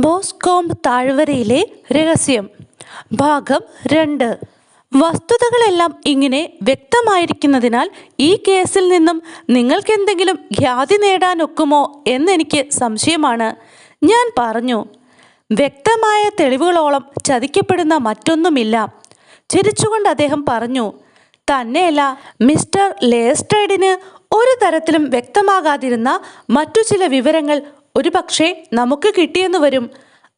ബോസ്കോംബ് താഴ്വരയിലെ രഹസ്യം ഭാഗം 2. വസ്തുതകളെല്ലാം ഇങ്ങനെ വ്യക്തമായിരിക്കുന്നതിനാൽ ഈ കേസിൽ നിന്നും നിങ്ങൾക്കെന്തെങ്കിലും ഖ്യാതി നേടാനൊക്കുമോ എന്നെനിക്ക് സംശയമാണ്. ഞാൻ പറഞ്ഞു. വ്യക്തമായ തെളിവുകളോളം ചതിക്കപ്പെടുന്ന മറ്റൊന്നുമില്ല. ചിരിച്ചുകൊണ്ട് അദ്ദേഹം പറഞ്ഞു. തന്നെയല്ല, മിസ്റ്റർ ലേസ്ട്രേഡിന് ഒരു തരത്തിലും വ്യക്തമാകാതിരുന്ന മറ്റു ചില വിവരങ്ങൾ ഒരുപക്ഷെ നമുക്ക് കിട്ടിയെന്ന് വരും.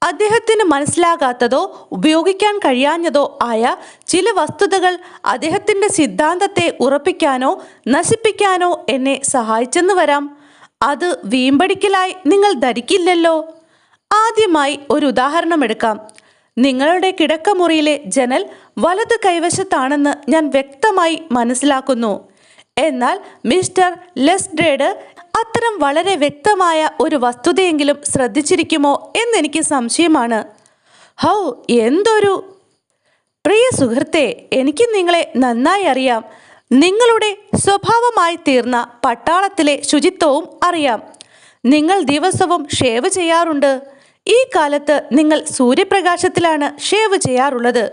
അദ്ദേഹത്തിന് മനസ്സിലാകാത്തതോ ഉപയോഗിക്കാൻ കഴിയാഞ്ഞതോ ആയ ചില വസ്തുതകൾ അദ്ദേഹത്തിൻ്റെ സിദ്ധാന്തത്തെ ഉറപ്പിക്കാനോ നശിപ്പിക്കാനോ എന്നെ സഹായിച്ചെന്ന് വരാം. അത് വീമ്പടിക്കലായി നിങ്ങൾ ധരിക്കില്ലല്ലോ. ആദ്യമായി ഒരു ഉദാഹരണം എടുക്കാം. നിങ്ങളുടെ കിടക്കമുറിയിലെ ജനൽ വലത് കൈവശത്താണെന്ന് ഞാൻ വ്യക്തമായി മനസ്സിലാക്കുന്നു. എന്നാൽ മിസ്റ്റർ ലെസ്ട്രേഡ് അത്തരം വളരെ വ്യക്തമായ ഒരു വസ്തുതയെങ്കിലും ശ്രദ്ധിച്ചിരിക്കുമോ എന്നെനിക്ക് സംശയമാണ്. ഹൗ, എന്തൊരു പ്രിയ സുഹൃത്തെ, എനിക്ക് നിങ്ങളെ നന്നായി അറിയാം. നിങ്ങളുടെ സ്വഭാവമായി തീർന്ന പട്ടാളത്തിലെ ശുചിത്വവും അറിയാം. നിങ്ങൾ ദിവസവും ഷേവ് ചെയ്യാറുണ്ട്. ഈ കാലത്ത് നിങ്ങൾ സൂര്യപ്രകാശത്തിലാണ് ഷേവ് ചെയ്യാറുള്ളത്.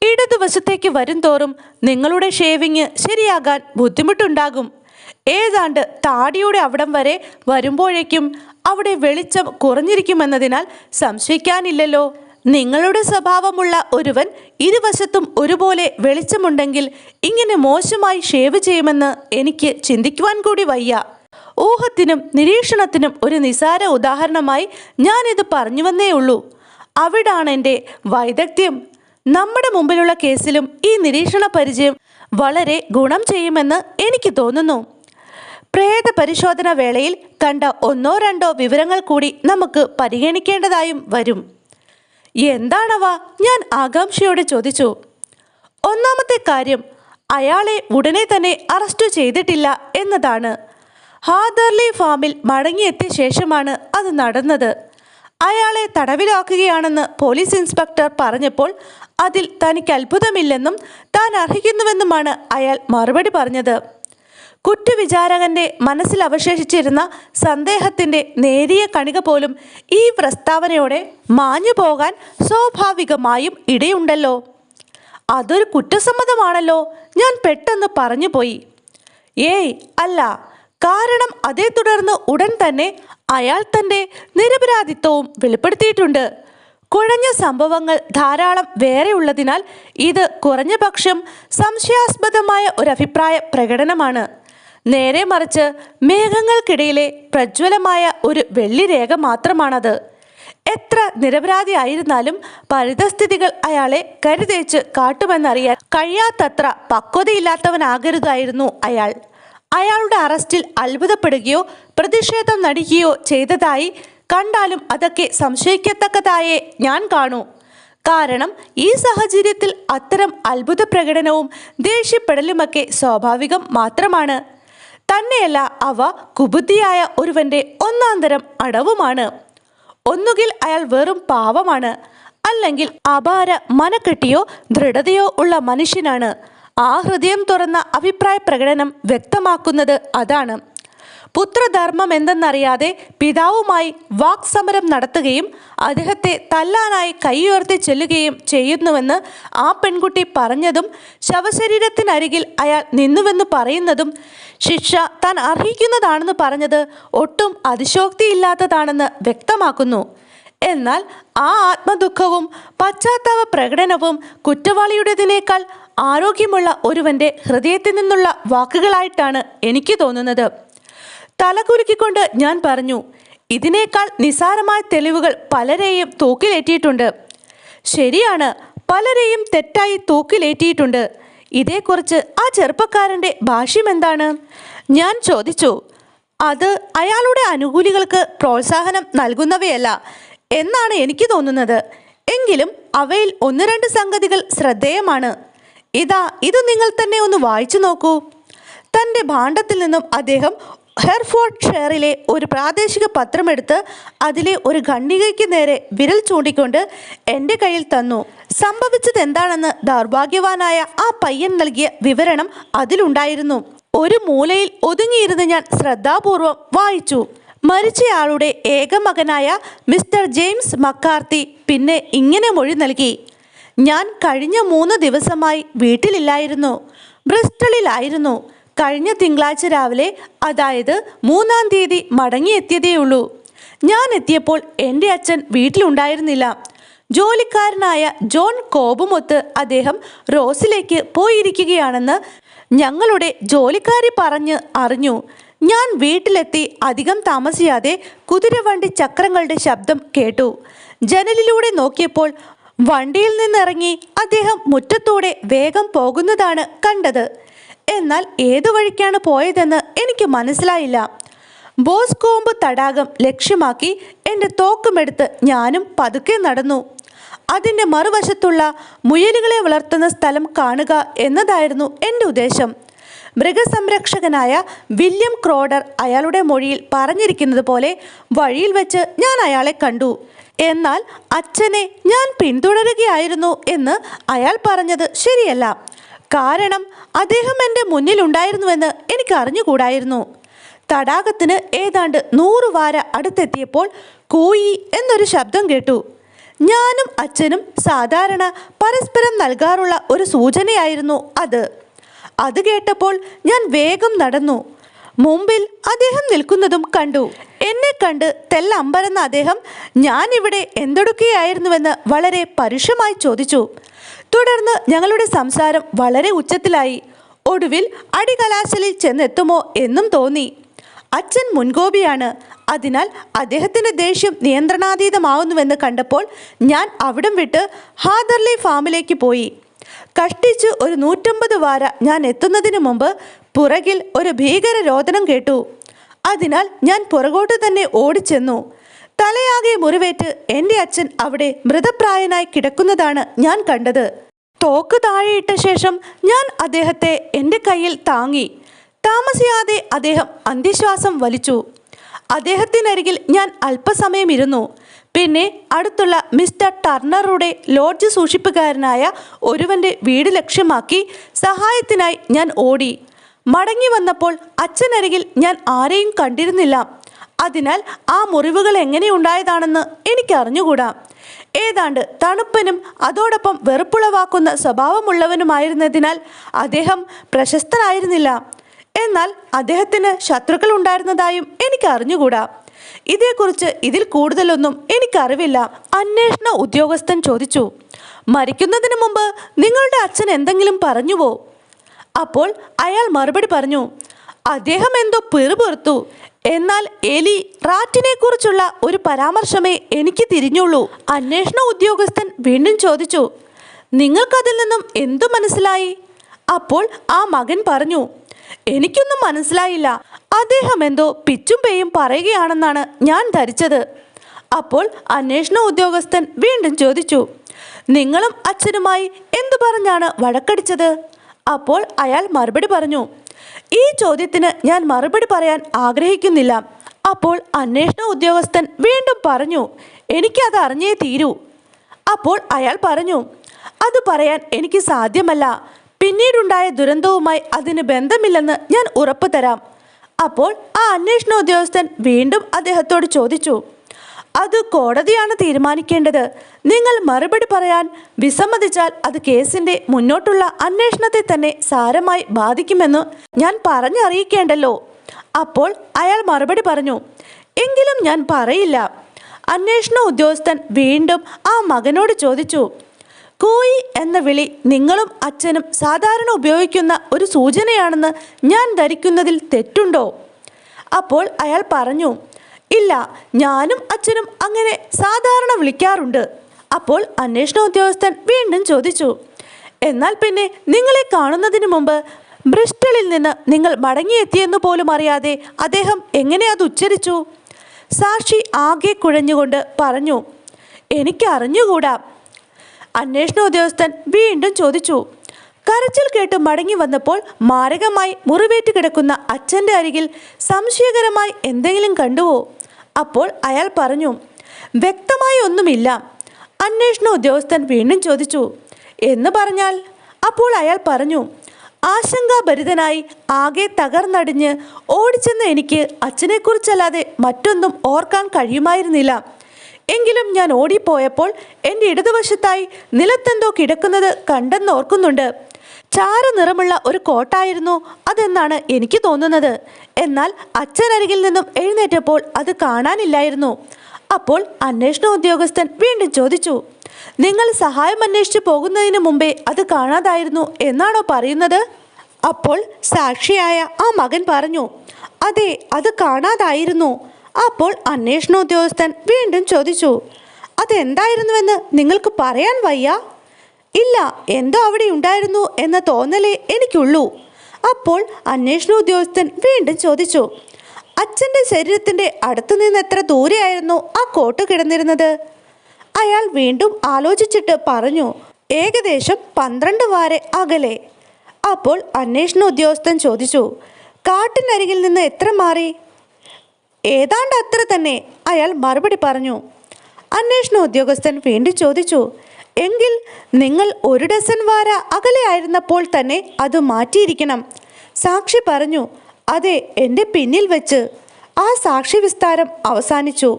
ഇടതുവശത്തേക്ക് വരുംതോറും നിങ്ങളുടെ ഷേവിങ് ശരിയാകാൻ ബുദ്ധിമുട്ടുണ്ടാകും. ഏതാണ്ട് താടിയുടെ അവിടം വരെ വരുമ്പോഴേക്കും അവിടെ വെളിച്ചം കുറഞ്ഞിരിക്കുമെന്നതിനാൽ സംശയിക്കാനില്ലല്ലോ. നിങ്ങളുടെ സ്വഭാവമുള്ള ഒരുവൻ ഇരുവശത്തും ഒരുപോലെ വെളിച്ചമുണ്ടെങ്കിൽ ഇങ്ങനെ മോശമായി ഷേവ് ചെയ്യുമെന്ന് എനിക്ക് ചിന്തിക്കുവാൻ കൂടി വയ്യ. ഊഹത്തിനും നിരീക്ഷണത്തിനും ഒരു നിസാര ഉദാഹരണമായി ഞാനിത് പറഞ്ഞുവന്നേ ഉള്ളൂ. അവിടാണ് എൻ്റെ വൈദഗ്ധ്യം. നമ്മുടെ മുമ്പിലുള്ള കേസിലും ഈ നിരീക്ഷണ പരിചയം വളരെ ഗുണം ചെയ്യുമെന്ന് എനിക്ക് തോന്നുന്നു. പ്രേത പരിശോധന വേളയിൽ കണ്ട 1-2 വിവരങ്ങൾ കൂടി നമുക്ക് പരിഗണിക്കേണ്ടതായും വരും. എന്താണവ? ഞാൻ ആകാംക്ഷയോടെ ചോദിച്ചു. ഒന്നാമത്തെ കാര്യം, അയാളെ ഉടനെ തന്നെ അറസ്റ്റ് ചെയ്തിട്ടില്ല എന്നതാണ്. ഹാദർലി ഫാമിൽ മടങ്ങിയെത്തിയ ശേഷമാണ് അത് നടന്നത്. അയാളെ തടവിലാക്കുകയാണെന്ന് പോലീസ് ഇൻസ്പെക്ടർ പറഞ്ഞപ്പോൾ അതിൽ തനിക്ക് അത്ഭുതമില്ലെന്നും താൻ അർഹിക്കുന്നുവെന്നുമാണ് അയാൾ മറുപടി പറഞ്ഞത്. കുറ്റവിചാരകന്റെ മനസ്സിൽ അവശേഷിച്ചിരുന്ന സന്ദേഹത്തിൻ്റെ നേരിയ കണിക പോലും ഈ പ്രസ്താവനയോടെ മാഞ്ഞു പോകാൻ സ്വാഭാവികമായും ഇടയുണ്ടല്ലോ. അതൊരു കുറ്റസമ്മതമാണല്ലോ, ഞാൻ പെട്ടെന്ന് പറഞ്ഞുപോയി. ഏയ് അല്ല, കാരണം അതേ തുടർന്ന് ഉടൻ തന്നെ അയാൾ തൻ്റെ നിരപരാധിത്വവും വെളിപ്പെടുത്തിയിട്ടുണ്ട്. കുഴഞ്ഞ സംഭവങ്ങൾ ധാരാളം വേറെ ഉള്ളതിനാൽ ഇത് കുറഞ്ഞ പക്ഷം സംശയാസ്പദമായ ഒരു അഭിപ്രായ പ്രകടനമാണ്. നേരെ മറിച്ച് മേഘങ്ങൾക്കിടയിലെ പ്രജ്വലമായ ഒരു വെള്ളിരേഖ മാത്രമാണത്. എത്ര നിരപരാധി ആയിരുന്നാലും പരിതസ്ഥിതികൾ അയാളെ കരുതേച്ച് കാട്ടുമെന്നറിയാൻ കഴിയാത്തത്ര പക്വതയില്ലാത്തവനാകരുതായിരുന്നു അയാൾ. അയാളുടെ അറസ്റ്റിൽ അത്ഭുതപ്പെടുകയോ പ്രതിഷേധം നടിക്കുകയോ ചെയ്തതായി കണ്ടാലും അതൊക്കെ സംശയിക്കത്തക്കതായേ ഞാൻ കാണൂ. കാരണം ഈ സാഹചര്യത്തിൽ അത്തരം അത്ഭുത പ്രകടനവും ദേഷ്യപ്പെടലുമൊക്കെ സ്വാഭാവികം മാത്രമാണ്. തന്നെയല്ല, അവ കുബുദ്ധിയായ ഒരുവന്റെ ഒന്നാന്തരം അടവുമാണ്. ഒന്നുകിൽ അയാൾ വെറും പാവമാണ്, അല്ലെങ്കിൽ അപാര മനക്കെട്ടിയോ ദൃഢതയോ ഉള്ള മനുഷ്യനാണ്. ആ ഹൃദയം തുറന്ന അഭിപ്രായ പ്രകടനം വ്യക്തമാക്കുന്നത് അതാണ്. പുത്രധർമ്മം എന്തെന്നറിയാതെ പിതാവുമായി വാക്സമരം നടത്തുകയും അദ്ദേഹത്തെ തല്ലാനായി കൈയുയർത്തി ചെല്ലുകയും ചെയ്യുന്നുവെന്ന് ആ പെൺകുട്ടി പറഞ്ഞതും ശവശരീരത്തിനരികിൽ അയാൾ നിന്നുവെന്ന് പറയുന്നതും ശിക്ഷ താൻ അർഹിക്കുന്നതാണെന്ന് പറഞ്ഞത് ഒട്ടും അതിശോക്തിയില്ലാത്തതാണെന്ന് വ്യക്തമാക്കുന്നു. എന്നാൽ ആ ആത്മദുഃഖവും പശ്ചാത്താപ പ്രകടനവും കുറ്റവാളിയുടേതിനേക്കാൾ ആരോഗ്യമുള്ള ഒരുവന്റെ ഹൃദയത്തിൽ നിന്നുള്ള വാക്കുകളായിട്ടാണ് എനിക്ക് തോന്നുന്നത്. തലകുലുക്കിക്കൊണ്ട് ഞാൻ പറഞ്ഞു. ഇതിനേക്കാൾ നിസാരമായ തെളിവുകൾ പലരെയും തൂക്കിലേറ്റിയിട്ടുണ്ട്. ശരിയാണ്, പലരെയും തെറ്റായി തൂക്കിലേറ്റിയിട്ടുണ്ട്. ഇതേക്കുറിച്ച് ആ ചെറുപ്പക്കാരൻ്റെ ഭാഷ്യം എന്താണ്? ഞാൻ ചോദിച്ചു. അത് അയാളുടെ അനുകൂലികൾക്ക് പ്രോത്സാഹനം നൽകുന്നവയല്ല എന്നാണ് എനിക്ക് തോന്നുന്നത്. എങ്കിലും അവയിൽ 1-2 സംഗതികൾ ശ്രദ്ധേയമാണ്. ഇത് നിങ്ങൾ തന്നെ ഒന്ന് വായിച്ചു നോക്കൂ. തൻ്റെ ഭാണ്ഡത്തിൽ നിന്നും അദ്ദേഹം ഹെർഫോർഡ്ഷെയറിലെ ഒരു പ്രാദേശിക പത്രമെടുത്ത് അതിലെ ഒരു ഖണ്ഡികയ്ക്ക് നേരെ വിരൽ ചൂണ്ടിക്കൊണ്ട് എൻ്റെ കയ്യിൽ തന്നു. സംഭവിച്ചത് എന്താണെന്ന് ദൗർഭാഗ്യവാനായ ആ പയ്യൻ നൽകിയ വിവരണം അതിലുണ്ടായിരുന്നു. ഒരു മൂലയിൽ ഒതുങ്ങിയിരുന്ന് ഞാൻ ശ്രദ്ധാപൂർവം വായിച്ചു. മരിച്ചയാളുടെ ഏക മകനായ മിസ്റ്റർ ജെയിംസ് മക്കാർത്തി പിന്നെ ഇങ്ങനെ മൊഴി നൽകി: ഞാൻ കഴിഞ്ഞ 3 ദിവസമായി വീട്ടിലില്ലായിരുന്നു, ബ്രിസ്റ്റളിലായിരുന്നു. കഴിഞ്ഞ തിങ്കളാഴ്ച രാവിലെ, അതായത് 3-ാം തീയതി മടങ്ങിയെത്തിയതേയുള്ളൂ. ഞാൻ എത്തിയപ്പോൾ എൻ്റെ അച്ഛൻ വീട്ടിലുണ്ടായിരുന്നില്ല. ജോലിക്കാരനായ ജോൺ കോബുമൊത്ത് അദ്ദേഹം റോസിലേക്ക് പോയിരിക്കുകയാണെന്ന് ഞങ്ങളുടെ ജോലിക്കാരി പറഞ്ഞ് അറിഞ്ഞു. ഞാൻ വീട്ടിലെത്തി അധികം താമസിയാതെ കുതിരവണ്ടി ചക്രങ്ങളുടെ ശബ്ദം കേട്ടു. ജനലിലൂടെ നോക്കിയപ്പോൾ വണ്ടിയിൽ നിന്നിറങ്ങി അദ്ദേഹം മുറ്റത്തൂടെ വേഗം പോകുന്നതാണ് കണ്ടത്. എന്നാൽ ഏതു വഴിക്കാണ് പോയതെന്ന് എനിക്ക് മനസ്സിലായില്ല. ബോസ്കോമ്പ് തടാകം ലക്ഷ്യമാക്കി എൻ്റെ തോക്കുമെടുത്ത് ഞാനും പതുക്കെ നടന്നു. അതിൻ്റെ മറുവശത്തുള്ള മുയലുകളെ വളർത്തുന്ന സ്ഥലം കാണുക എന്നതായിരുന്നു എൻ്റെ ഉദ്ദേശം. മൃഗസംരക്ഷകനായ വില്യം ക്രോഡർ അയാളുടെ മൊഴിയിൽ പറഞ്ഞിരിക്കുന്നത് പോലെ വഴിയിൽ വെച്ച് ഞാൻ അയാളെ കണ്ടു. എന്നാൽ അച്ഛനെ ഞാൻ പിന്തുടരുകയായിരുന്നു എന്ന് അയാൾ പറഞ്ഞത് ശരിയല്ല. കാരണം അദ്ദേഹം എൻ്റെ മുന്നിലുണ്ടായിരുന്നുവെന്ന് എനിക്ക് അറിഞ്ഞുകൂടായിരുന്നു. തടാകത്തിന് ഏതാണ്ട് 100 വാര അടുത്തെത്തിയപ്പോൾ കൂയി എന്നൊരു ശബ്ദം കേട്ടു. ഞാനും അച്ഛനും സാധാരണ പരസ്പരം നൽകാറുള്ള ഒരു സൂചനയായിരുന്നു അത്. അത് കേട്ടപ്പോൾ ഞാൻ വേഗം നടന്നു. മുമ്പിൽ അദ്ദേഹം നിൽക്കുന്നതും കണ്ടു. എന്നെ കണ്ട് തെല്ലമ്പരന്ന അദ്ദേഹം ഞാനിവിടെ എന്തെടുക്കുകയായിരുന്നുവെന്ന് വളരെ പരുഷമായി ചോദിച്ചു. തുടർന്ന് ഞങ്ങളുടെ സംസാരം വളരെ ഉച്ചത്തിലായി. ഒടുവിൽ അടികലാശലിൽ ചെന്നെത്തുമോ എന്നും തോന്നി. അച്ഛൻ മുൻകോപിയാണ്. അതിനാൽ അദ്ദേഹത്തിൻ്റെ ദേഷ്യം നിയന്ത്രണാതീതമാവുന്നുവെന്ന് കണ്ടപ്പോൾ ഞാൻ അവിടം വിട്ട് ഹാദർലി ഫാമിലേക്ക് പോയി. കഷ്ടിച്ച് ഒരു 150 വാര ഞാൻ എത്തുന്നതിന് മുമ്പ് പുറകിൽ ഒരു ഭീകര രോദനം കേട്ടു. അതിനാൽ ഞാൻ പുറകോട്ട് തന്നെ ഓടിച്ചെന്നു. തലയാകെ മുറിവേറ്റ് എൻ്റെ അച്ഛൻ അവിടെ മൃതപ്രായനായി കിടക്കുന്നതാണ് ഞാൻ കണ്ടത്. തോക്ക് താഴെയിട്ട ശേഷം ഞാൻ അദ്ദേഹത്തെ എൻ്റെ കയ്യിൽ താങ്ങി. താമസിയാതെ അദ്ദേഹം അന്ത്യശ്വാസം വലിച്ചു. അദ്ദേഹത്തിനരികിൽ ഞാൻ അല്പസമയം ഇരുന്നു. പിന്നെ അടുത്തുള്ള മിസ്റ്റർ ടർണറുടെ ലോഡ്ജ് സൂക്ഷിപ്പുകാരനായ ഒരുവൻ്റെ വീട് ലക്ഷ്യമാക്കി സഹായത്തിനായി ഞാൻ ഓടി. മടങ്ങി വന്നപ്പോൾ അച്ഛനരികിൽ ഞാൻ ആരെയും കണ്ടിരുന്നില്ല. അതിനാൽ ആ മുറിവുകൾ എങ്ങനെയുണ്ടായതാണെന്ന് എനിക്കറിഞ്ഞുകൂടാ. ഏതാണ്ട് തണുപ്പനും അതോടൊപ്പം വെറുപ്പുളവാക്കുന്ന സ്വഭാവമുള്ളവനുമായിരുന്നതിനാൽ അദ്ദേഹം പ്രശസ്തനായിരുന്നില്ല. എന്നാൽ അദ്ദേഹത്തിന് ശത്രുക്കൾ ഉണ്ടായിരുന്നതായും എനിക്ക് അറിഞ്ഞുകൂടാ. ഇതേക്കുറിച്ച് ഇതിൽ കൂടുതലൊന്നും എനിക്കറിവില്ല. അന്വേഷണ ഉദ്യോഗസ്ഥൻ ചോദിച്ചു. മരിക്കുന്നതിന് മുമ്പ് നിങ്ങളുടെ അച്ഛൻ എന്തെങ്കിലും പറഞ്ഞുവോ? അപ്പോൾ അയാൾ മറുപടി പറഞ്ഞു. അദ്ദേഹം എന്തോ പിറുപിറുത്തു. എന്നാൽ എലി റാറ്റിനെ കുറിച്ചുള്ള ഒരു പരാമർശമേ എനിക്ക് തിരിഞ്ഞുള്ളൂ. അന്വേഷണ ഉദ്യോഗസ്ഥൻ വീണ്ടും ചോദിച്ചു. നിങ്ങൾക്കതിൽ നിന്നും എന്തു മനസ്സിലായി? അപ്പോൾ ആ മകൻ പറഞ്ഞു, എനിക്കൊന്നും മനസ്സിലായില്ല. അദ്ദേഹം എന്തോ പിച്ചും പേയും പറയുകയാണെന്നാണ് ഞാൻ ധരിച്ചത്. അപ്പോൾ അന്വേഷണ ഉദ്യോഗസ്ഥൻ വീണ്ടും ചോദിച്ചു, നിങ്ങളും അച്ഛനുമായി എന്തു പറഞ്ഞാണ് വഴക്കടിച്ചത്? അപ്പോൾ അയാൾ മറുപടി പറഞ്ഞു. ഈ ചോദ്യത്തിന് ഞാൻ മറുപടി പറയാൻ ആഗ്രഹിക്കുന്നില്ല. അപ്പോൾ അന്വേഷണ ഉദ്യോഗസ്ഥൻ വീണ്ടും പറഞ്ഞു, എനിക്കത് അറിഞ്ഞേ തീരൂ. അപ്പോൾ അയാൾ പറഞ്ഞു, അത് പറയാൻ എനിക്ക് സാധ്യമല്ല. പിന്നീടുണ്ടായ ദുരന്തവുമായി അതിന് ബന്ധമില്ലെന്ന് ഞാൻ ഉറപ്പു തരാം. അപ്പോൾ ആ അന്വേഷണ ഉദ്യോഗസ്ഥൻ വീണ്ടും അദ്ദേഹത്തോട് ചോദിച്ചു, അത് കോടതിയാണ് തീരുമാനിക്കേണ്ടത്. നിങ്ങൾ മറുപടി പറയാൻ വിസമ്മതിച്ചാൽ അത് കേസിൻ്റെ മുന്നോട്ടുള്ള അന്വേഷണത്തെ തന്നെ സാരമായി ബാധിക്കുമെന്ന് ഞാൻ പറഞ്ഞറിയിക്കേണ്ടല്ലോ. അപ്പോൾ അയാൾ മറുപടി പറഞ്ഞു, എങ്കിലും ഞാൻ പറയില്ല. അന്വേഷണ ഉദ്യോഗസ്ഥൻ വീണ്ടും ആ മകനോട് ചോദിച്ചു, കൂയി എന്ന വിളി നിങ്ങളും അച്ഛനും സാധാരണ ഉപയോഗിക്കുന്ന ഒരു സൂചനയാണെന്ന് ഞാൻ ധരിക്കുന്നതിൽ തെറ്റുണ്ടോ? അപ്പോൾ അയാൾ പറഞ്ഞു, ഇല്ല, ഞാനും അച്ഛനും അങ്ങനെ സാധാരണ വിളിക്കാറുണ്ട്. അപ്പോൾ അന്വേഷണ ഉദ്യോഗസ്ഥൻ വീണ്ടും ചോദിച്ചു, എന്നാൽ പിന്നെ നിങ്ങളെ കാണുന്നതിന് മുമ്പ് ബ്രിസ്റ്റളിൽ നിന്ന് നിങ്ങൾ മടങ്ങിയെത്തിയെന്നു പോലും അറിയാതെ അദ്ദേഹം എങ്ങനെ അത് ഉച്ചരിച്ചു? സാക്ഷി ആകെ കുഴഞ്ഞുകൊണ്ട് പറഞ്ഞു, എനിക്ക് അറിഞ്ഞുകൂടാ. അന്വേഷണ ഉദ്യോഗസ്ഥൻ വീണ്ടും ചോദിച്ചു. കരച്ചിൽ കേട്ട് മടങ്ങി വന്നപ്പോൾ മാരകമായി മുറിവേറ്റ് കിടക്കുന്ന അച്ഛൻ്റെ അരികിൽ സംശയകരമായി എന്തെങ്കിലും കണ്ടുവോ? അപ്പോൾ അയാൾ പറഞ്ഞു, വ്യക്തമായി ഒന്നുമില്ല. അന്വേഷണ ഉദ്യോഗസ്ഥൻ വീണ്ടും ചോദിച്ചു, എന്ന് പറഞ്ഞാൽ? അപ്പോൾ അയാൾ പറഞ്ഞു, ആശങ്കാഭരിതനായി ആകെ തകർന്നടിഞ്ഞ് ഓടിച്ചെന്ന് എനിക്ക് അച്ഛനെക്കുറിച്ചല്ലാതെ മറ്റൊന്നും ഓർക്കാൻ കഴിയുമായിരുന്നില്ല. എങ്കിലും ഞാൻ ഓടിപ്പോയപ്പോൾ എൻ്റെ ഇടതുവശത്തായി നിലത്തെന്തോ കിടക്കുന്നത് കണ്ടെന്നോർക്കുന്നുണ്ട്. ചാര നിറമുള്ള ഒരു കോട്ടായിരുന്നു അതെന്നാണ് എനിക്ക് തോന്നുന്നത്. എന്നാൽ അച്ഛനരികിൽ നിന്നും എഴുന്നേറ്റപ്പോൾ അത് കാണാനില്ലായിരുന്നു. അപ്പോൾ അന്വേഷണ ഉദ്യോഗസ്ഥൻ വീണ്ടും ചോദിച്ചു, നിങ്ങൾ സഹായം അന്വേഷിച്ചു പോകുന്നതിന് മുമ്പേ അത് കാണാതായിരുന്നു എന്നാണോ പറയുന്നത്? അപ്പോൾ സാക്ഷിയായ ആ മകൻ പറഞ്ഞു, അതെ, അത് കാണാതായിരുന്നു. അപ്പോൾ അന്വേഷണ ഉദ്യോഗസ്ഥൻ വീണ്ടും ചോദിച്ചു, അതെന്തായിരുന്നുവെന്ന് നിങ്ങൾക്ക് പറയാൻ വയ്യ? ഇല്ല, എന്തോ അവിടെ ഉണ്ടായിരുന്നു എന്ന തോന്നലേ എനിക്കുള്ളൂ. അപ്പോൾ അന്വേഷണ ഉദ്യോഗസ്ഥൻ വീണ്ടും ചോദിച്ചു, അച്ഛൻ്റെ ശരീരത്തിൻ്റെ അടുത്തു നിന്ന് എത്ര ദൂരെയായിരുന്നു ആ കോട്ട് കിടന്നിരുന്നത്? അയാൾ വീണ്ടും ആലോചിച്ചിട്ട് പറഞ്ഞു, ഏകദേശം 12 വാര അകലെ. അപ്പോൾ അന്വേഷണ ഉദ്യോഗസ്ഥൻ ചോദിച്ചു, കാട്ടിനരികിൽ നിന്ന് എത്ര മാറി? ഏതാണ്ട് അത്ര തന്നെ, അയാൾ മറുപടി പറഞ്ഞു. അന്വേഷണ ഉദ്യോഗസ്ഥൻ വീണ്ടും ചോദിച്ചു, എങ്കിൽ നിങ്ങൾ 1 ഡസൻ വാര അകലെ ആയിരുന്നപ്പോൾ തന്നെ അത് മാറ്റിയിരിക്കണം. സാക്ഷി പറഞ്ഞു, അതെ, എൻ്റെ പിന്നിൽ വെച്ച്. ആ സാക്ഷി വിസ്താരം അവസാനിച്ചു.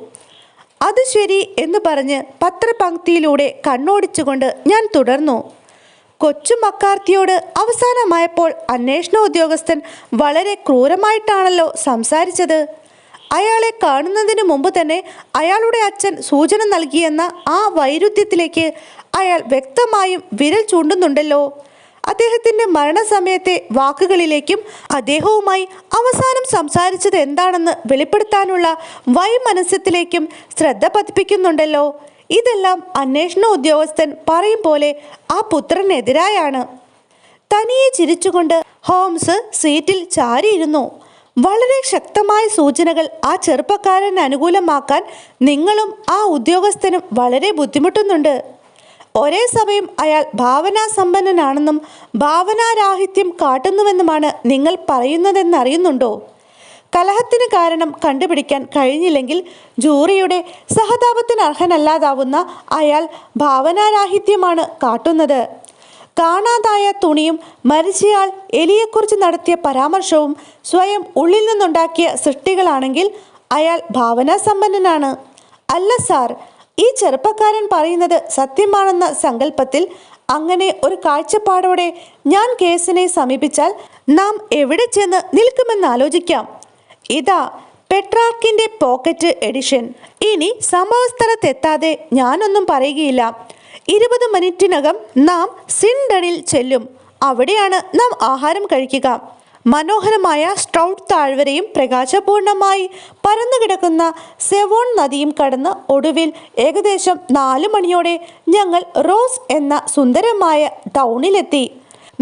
അത് ശരി എന്ന് പറഞ്ഞ് പത്രപംക്തിയിലൂടെ കണ്ണോടിച്ചുകൊണ്ട് ഞാൻ തുടർന്നു. കൊച്ചു മക്കാർത്തിയോട് അവസാനമായപ്പോൾ അന്വേഷണ ഉദ്യോഗസ്ഥൻ വളരെ ക്രൂരമായിട്ടാണല്ലോ സംസാരിച്ചത്. അയാളെ കാണുന്നതിന് മുമ്പ് തന്നെ അയാളുടെ അച്ഛൻ സൂചന നൽകിയെന്ന ആ വൈരുദ്ധ്യത്തിലേക്ക് അയാൾ വ്യക്തമായും വിരൽ ചൂണ്ടുന്നുണ്ടല്ലോ. അദ്ദേഹത്തിൻ്റെ മരണസമയത്തെ വാക്കുകളിലേക്കും അദ്ദേഹവുമായി അവസാനം സംസാരിച്ചത് എന്താണെന്ന് വെളിപ്പെടുത്താനുള്ള വൈമനസ്യത്തിലേക്കും ശ്രദ്ധ പതിപ്പിക്കുന്നുണ്ടല്ലോ. ഇതെല്ലാം അന്വേഷണ ഉദ്യോഗസ്ഥൻ പറയും പോലെ ആ പുത്രനെതിരായാണ്. തനിയെ ചിരിച്ചുകൊണ്ട് ഹോംസ് സീറ്റിൽ ചാരിയിരുന്നു. വളരെ ശക്തമായ സൂചനകൾ ആ ചെറുപ്പക്കാരന് അനുകൂലമാക്കാൻ നിങ്ങളും ആ ഉദ്യോഗസ്ഥനും വളരെ ബുദ്ധിമുട്ടുന്നുണ്ട്. ഒരേ സമയം അയാൾ ഭാവനാസമ്പന്നനാണെന്നും ഭാവനാരാഹിത്യം കാട്ടുന്നുവെന്നുമാണ് നിങ്ങൾ പറയുന്നതെന്നറിയുന്നുണ്ടോ? കലഹത്തിന് കാരണം കണ്ടുപിടിക്കാൻ കഴിഞ്ഞില്ലെങ്കിൽ ജൂറിയുടെ സഹതാപത്തിന് അർഹനല്ലാതാവുന്ന അയാൾ ഭാവനാരാഹിത്യമാണ് കാട്ടുന്നത്. കാണാതായ തുണിയും മരിച്ചയാൾ എലിയെക്കുറിച്ച് നടത്തിയ പരാമർശവും സ്വയം ഉള്ളിൽ നിന്നുണ്ടാക്കിയ സൃഷ്ടികളാണെങ്കിൽ അയാൾ ഭാവനാസമ്പന്നനാണ്. അല്ല സാർ, ഈ ചെറുപ്പക്കാരൻ പറയുന്നത് സത്യമാണെന്ന സങ്കല്പത്തിൽ അങ്ങനെ ഒരു കാഴ്ചപ്പാടോടെ ഞാൻ കേസിനെ സമീപിച്ചാൽ നാം എവിടെ ചെന്ന് നിൽക്കുമെന്നാലോചിക്കാം. ഇതാ പെട്രാർക്കിൻ്റെ പോക്കറ്റ് എഡിഷൻ. ഇനി സംഭവസ്ഥലത്തെത്താതെ ഞാനൊന്നും പറയുകയില്ല. 20 മിനിറ്റിനകം നാം സിൻഡണിൽ ചെല്ലും. അവിടെയാണ് നാം ആഹാരം കഴിക്കുക. മനോഹരമായ സ്ട്രൗട്ട് താഴ്വരയും പ്രകാശപൂർണമായി പരന്നുകിടക്കുന്ന സെവോൺ നദിയും കടന്ന് ഒടുവിൽ ഏകദേശം 4 മണിയോടെ ഞങ്ങൾ റോസ് എന്ന സുന്ദരമായ ടൗണിലെത്തി.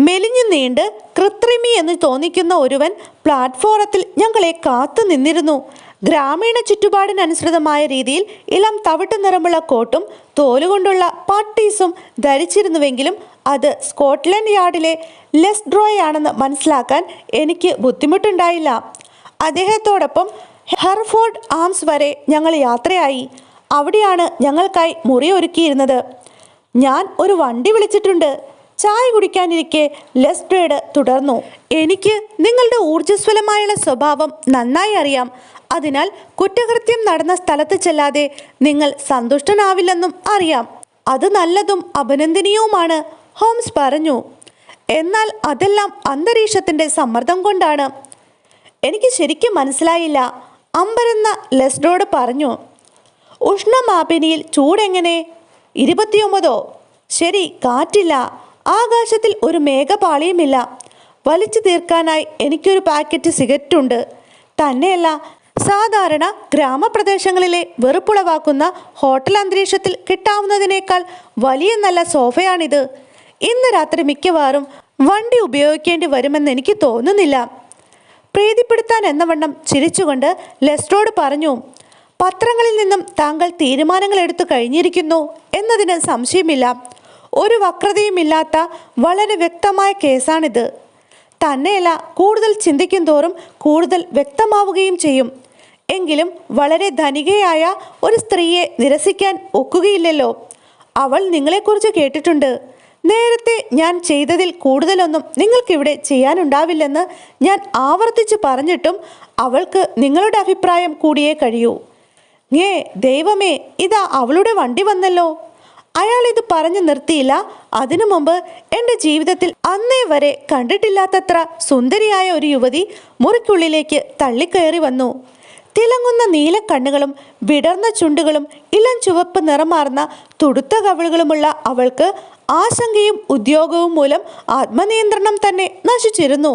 മെലിഞ്ഞു നീണ്ട് കൃത്രിമി എന്ന് തോന്നിക്കുന്ന ഒരുവൻ പ്ലാറ്റ്ഫോറത്തിൽ ഞങ്ങളെ കാത്തു നിന്നിരുന്നു. ഗ്രാമീണ ചുറ്റുപാടിനനുസൃതമായ രീതിയിൽ ഇളം തവിട്ട് നിറമുള്ള കോട്ടും തോലുകൊണ്ടുള്ള പട്ടീസും ധരിച്ചിരുന്നുവെങ്കിലും അത് സ്കോട്ട്ലൻഡ് യാർഡിലെ ലെസ്ഡ്രോയാണെന്ന് മനസ്സിലാക്കാൻ എനിക്ക് ബുദ്ധിമുട്ടുണ്ടായില്ല. അദ്ദേഹത്തോടൊപ്പം ഹെർഫോർഡ് ആംസ് വരെ ഞങ്ങൾ യാത്രയായി. അവിടെയാണ് ഞങ്ങൾക്കായി മുറി ഒരുക്കിയിരുന്നത്. ഞാൻ ഒരു വണ്ടി വിളിച്ചിട്ടുണ്ട്. ചായ കുടിക്കാനിരിക്കെ ലെസ്ട്രേഡ് തുടർന്നു, എനിക്ക് നിങ്ങളുടെ ഊർജ്ജസ്വലമായുള്ള സ്വഭാവം നന്നായി അറിയാം. അതിനാൽ കുറ്റകൃത്യം നടന്ന സ്ഥലത്ത് ചെല്ലാതെ നിങ്ങൾ സന്തുഷ്ടനാവില്ലെന്നും അറിയാം. അത് നല്ലതും അഭിനന്ദനീയവുമാണ്, ഹോംസ് പറഞ്ഞു. എന്നാൽ അതെല്ലാം അന്തരീക്ഷത്തിൻ്റെ സമ്മർദ്ദം കൊണ്ടാണ്. എനിക്ക് ശരിക്കും മനസ്സിലായില്ല, അമ്പരന്ന ലെസ്ഡോട് പറഞ്ഞു. ഉഷ്ണമാപിനിയിൽ ചൂടെങ്ങനെ? 29. ശരി, കാറ്റില്ല. ആകാശത്തിൽ ഒരു മേഘപാളിയുമില്ല. വലിച്ചു തീർക്കാനായി എനിക്കൊരു പാക്കറ്റ് സിഗരറ്റുണ്ട്. തന്നെയല്ല, സാധാരണ ഗ്രാമപ്രദേശങ്ങളിലെ വെറുപ്പുളവാക്കുന്ന ഹോട്ടൽ അന്തരീക്ഷത്തിൽ കിട്ടാവുന്നതിനേക്കാൾ വലിയ നല്ല സോഫയാണിത്. ഇന്ന് രാത്രി മിക്കവാറും വണ്ടി ഉപയോഗിക്കേണ്ടി വരുമെന്ന് എനിക്ക് തോന്നുന്നില്ല. പ്രീതിപ്പെടുത്താൻ എന്നവണ്ണം ചിരിച്ചുകൊണ്ട് ലെസ്ട്രോഡ് പറഞ്ഞു. പത്രങ്ങളിൽ നിന്നും താങ്കൾ തീരുമാനങ്ങൾ എടുത്തു കഴിഞ്ഞിരിക്കുന്നു എന്നതിന് സംശയമില്ല. ഒരു വക്രതയുമില്ലാത്ത വളരെ വ്യക്തമായ കേസാണിത്. തന്നെയല്ല, കൂടുതൽ ചിന്തിക്കും തോറും കൂടുതൽ വ്യക്തമാവുകയും ചെയ്യും. എങ്കിലും വളരെ ധനികയായ ഒരു സ്ത്രീയെ നിരസിക്കാൻ ഒക്കുകയില്ലല്ലോ. അവൾ നിങ്ങളെക്കുറിച്ച് കേട്ടിട്ടുണ്ട്. നേരത്തെ ഞാൻ ചെയ്തതിൽ കൂടുതലൊന്നും നിങ്ങൾക്കിവിടെ ചെയ്യാനുണ്ടാവില്ലെന്ന് ഞാൻ ആവർത്തിച്ച് പറഞ്ഞിട്ടും അവൾക്ക് നിങ്ങളുടെ അഭിപ്രായം കൂടിയേ കഴിയൂ. ദൈവമേ, ഇതാ അവളുടെ വണ്ടി വന്നല്ലോ. അയാൾ ഇത് പറഞ്ഞു നിർത്തിയില്ല. അതിനു മുമ്പ് എൻ്റെ ജീവിതത്തിൽ അന്നേ വരെ കണ്ടിട്ടില്ലാത്തത്ര സുന്ദരിയായ ഒരു യുവതി മുറിക്കുള്ളിലേക്ക് തള്ളിക്കയറി വന്നു. തിളങ്ങുന്ന നീലക്കണ്ണുകളും വിടർന്ന ചുണ്ടുകളും ഇളം ചുവപ്പ് നിറമാർന്ന തുടുത്ത കവിളുകളുമുള്ള അവൾക്ക് ആശങ്കയും ഉദ്യോഗവും മൂലം ആത്മനിയന്ത്രണം തന്നെ നശിച്ചിരുന്നു.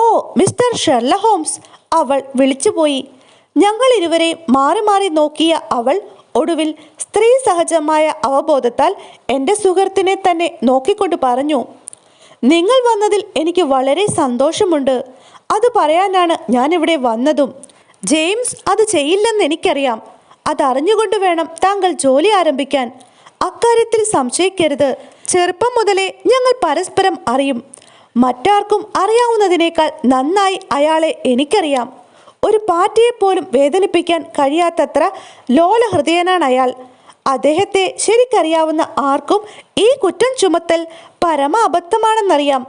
ഓ മിസ്റ്റർ ഷെർലക് ഹോംസ്, അവൾ വിളിച്ചുപോയി. ഞങ്ങൾ ഇരുവരെയും മാറി മാറി നോക്കിയ അവൾ ഒടുവിൽ സ്ത്രീ സഹജമായ അവബോധത്താൽ എൻ്റെ സുഹൃത്തിനെ തന്നെ നോക്കിക്കൊണ്ട് പറഞ്ഞു, നിങ്ങൾ വന്നതിൽ എനിക്ക് വളരെ സന്തോഷമുണ്ട്. അത് പറയാനാണ് ഞാനിവിടെ വന്നതും. ജെയിംസ് അത് ചെയ്യില്ലെന്ന് എനിക്കറിയാം. അതറിഞ്ഞുകൊണ്ട് വേണം താങ്കൾ ജോലി ആരംഭിക്കാൻ. അക്കാര്യത്തിൽ സംശയിക്കരുത്. ചെറുപ്പം മുതലേ ഞങ്ങൾ പരസ്പരം അറിയും. മറ്റാർക്കും അറിയാവുന്നതിനേക്കാൾ നന്നായി അയാളെ എനിക്കറിയാം. ഒരു പാറ്റയെപ്പോലും വേദനിപ്പിക്കാൻ കഴിയാത്തത്ര ലോലഹൃദയനാണ് അയാൾ. അദ്ദേഹത്തെ ശരിക്കറിയാവുന്ന ആർക്കും ഈ കുറ്റം ചുമത്തൽ പരമ അബദ്ധമാണെന്നറിയാം.